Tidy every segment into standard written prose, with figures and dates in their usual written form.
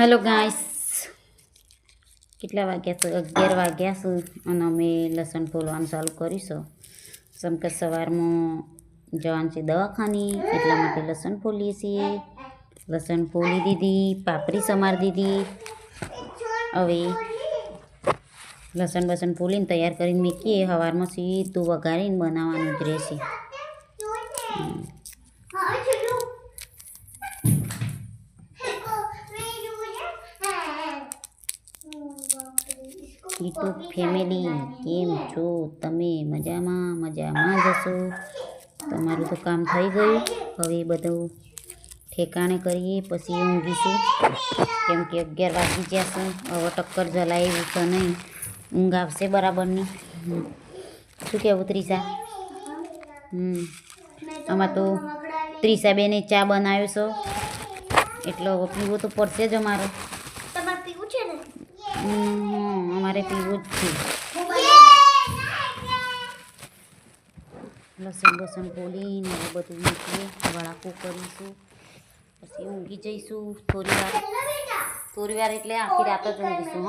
hello guys કેટલા વાગ્યા છે 11 વાગ્યા છે અને અમે લસણ ફોલવાનું ચાલુ કરીશું સમ કે સવારમાં જવાનું છે દવાખાને એટલા માટે લસણ ફોલીએ છીએ લસણ ફોલી દીધી પાપરી સમારી દીધી હવે લસણ બસણ ફોલીને તૈયાર કરીને મૂકીએ સવારમાં સીધું વઘારીને બનાવવાનું જ રહેશે યુટ્યુબ ફેમિલી કેમ છો તમે મજામાં જશો તમારું તો કામ થઈ ગયું હવે બધું ઠેકાણે કરીએ પછી ઊંઘીશું કેમ કે 11 વાગી જશે હવે ટક્કર જલાય એવું તો નહીં ઊંઘ આવશે બરાબરની શું કહેવું ત્રિષા આમાં તો ત્રિષા બેને ચા બનાવ્યો છો એટલે પીવો તો પડશે જ અમારે અમારે પીવું જ છે લસણ બસણ બોલીને બધું મૂકીએ વડાકો કરીશું પછી ઊંઘી જઈશું થોડી વાર એટલે આખી રાત જ ઊંઘીશું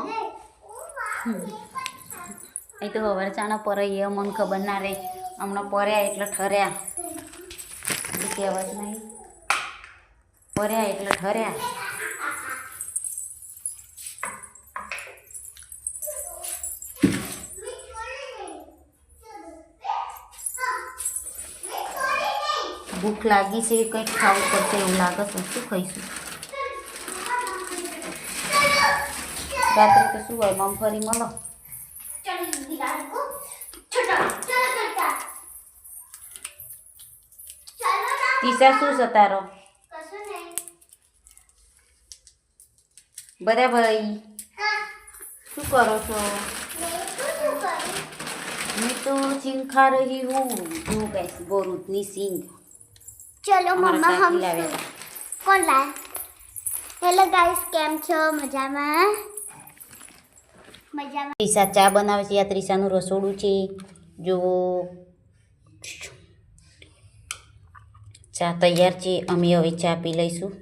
અહીં તો હવે ચાના પરૈયે મને ખબર ના રહે હમણાં पर्યા એટલે ઠર્યા કહેવત નહીં पर्યા એટલે ઠર્યા ભૂખ લાગી છે કંઈક ખાવું પડશે એવું લાગે છે શું ખાઈશું રાત્રે તો શું હોય મગફળી મળો તીસા શું છે તારો બરાબર શું કરો છો मैं तो सिंग खा रही हूँ जो गैस बोरूतनी सिंग चलो मम्मा हम कौन लाए हेलो गाइस केम छो मजाમાં ત્રિષા ચા બનાવે છે આ ત્રિષાનું રસોડું છે જો ચા તૈયાર છે અમે હવે ચા પી લઈશું